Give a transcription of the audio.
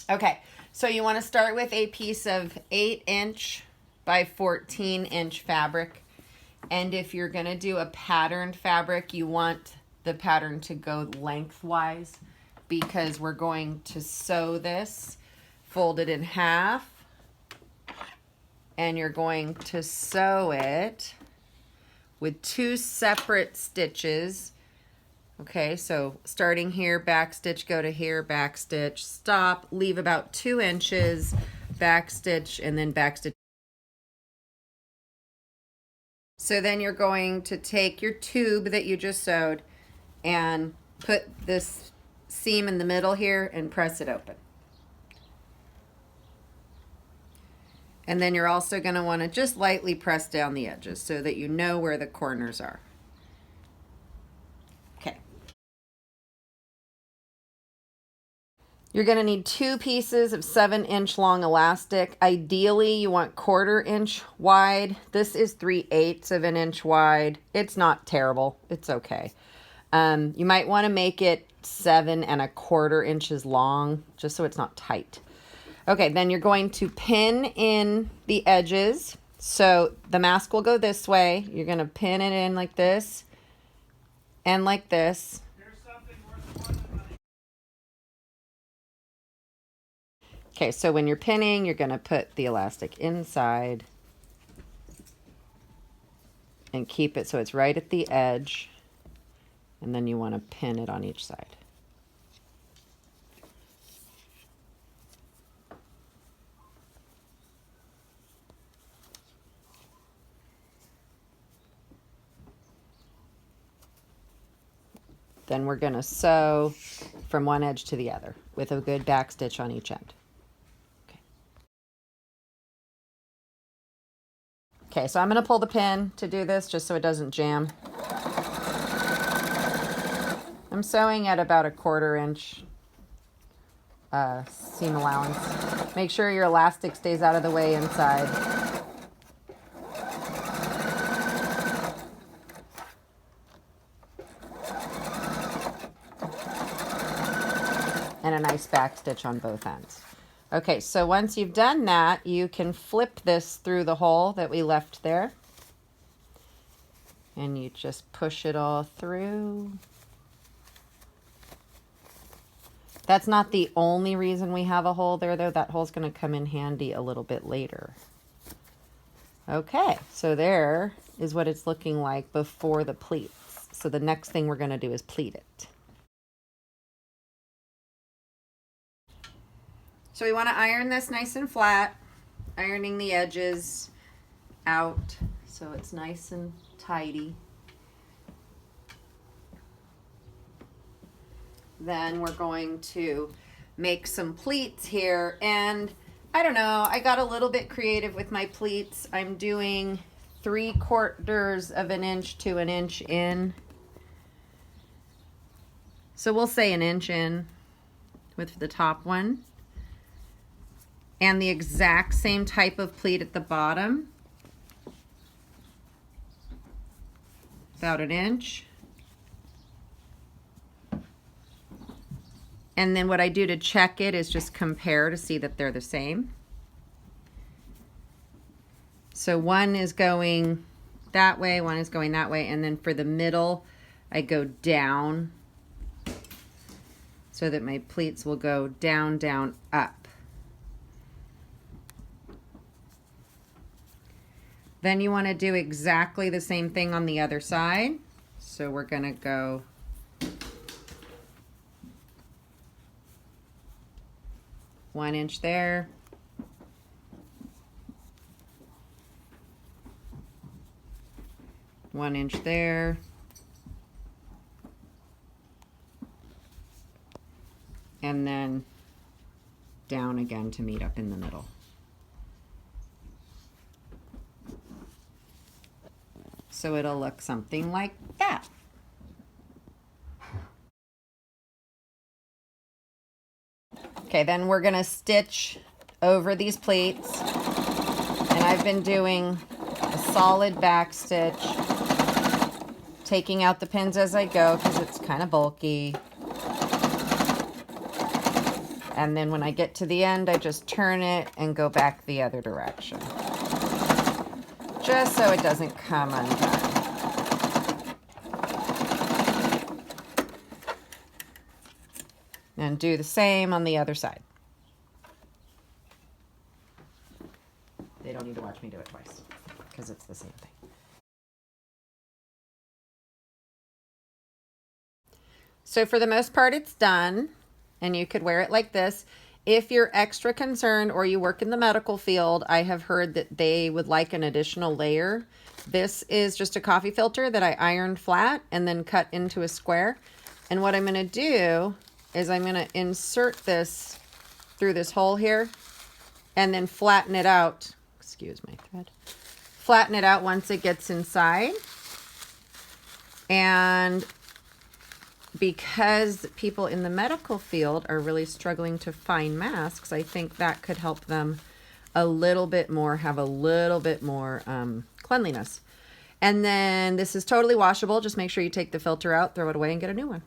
Okay, so you want to start with a piece of 8" by 14" fabric. And if you're going to do a patterned fabric, you want the pattern to go lengthwise because we're going to sew this, fold it in half, and you're going to sew it with 2 separate stitches. Okay, so starting here, back stitch, go to here, back stitch, stop, leave about 2 inches, back stitch, and then back stitch. So then you're going to take your tube that you just sewed and put this seam in the middle here and press it open. And then you're also going to want to just lightly press down the edges so that you know where the corners are. Okay. You're going to need 2 pieces of 7" long elastic. Ideally, you want 1/4 inch wide. This is 3/8 of an inch wide. It's not terrible. It's okay. You might want to make it 7 1/4 inches long, just so it's not tight. Okay, then you're going to pin in the edges. So the mask will go this way. You're going to pin it in like this and like this. Okay, so when you're pinning, you're going to put the elastic inside and keep it so it's right at the edge. And then you want to pin it on each side. Then we're going to sew from one edge to the other with a good back stitch on each end. Okay, so I'm going to pull the pin to do this just so it doesn't jam. I'm sewing at about a 1/4 inch seam allowance. Make sure your elastic stays out of the way inside. And a nice back stitch on both ends. Okay, so once you've done that, you can flip this through the hole that we left there. And you just push it all through. That's not the only reason we have a hole there, though. That hole's going to come in handy a little bit later. Okay, so there is what it's looking like before the pleats. So the next thing we're going to do is pleat it. So we want to iron this nice and flat, ironing the edges out so it's nice and tidy. Then we're going to make some pleats here, and I don't know, I got a little bit creative with my pleats. I'm doing 3/4 of an inch to an inch in. So we'll say an inch in with the top one. And the exact same type of pleat at the bottom. About an inch. And then what I do to check it is just compare to see that they're the same. So one is going that way, one is going that way, and then for the middle, I go down so that my pleats will go down, down, up. Then you want to do exactly the same thing on the other side. So we're going to go one inch there. One inch there. And then down again to meet up in the middle. So it'll look something like that. Okay, then we're gonna stitch over these pleats. And I've been doing a solid back stitch, taking out the pins as I go because it's kind of bulky. And then when I get to the end, I just turn it and go back the other direction. Just so it doesn't come undone. And do the same on the other side. They don't need to watch me do it twice because it's the same thing. So for the most part, it's done, and you could wear it like this. If you're extra concerned or you work in the medical field, I have heard that they would like an additional layer. This is just a coffee filter that I ironed flat and then cut into a square. And what I'm going to do is I'm going to insert this through this hole here and then flatten it out. Excuse my thread. Flatten it out once it gets inside. And because people in the medical field are really struggling to find masks, I think that could help them a little bit more, have a little bit more cleanliness. And then this is totally washable. Just make sure you take the filter out, throw it away, and get a new one.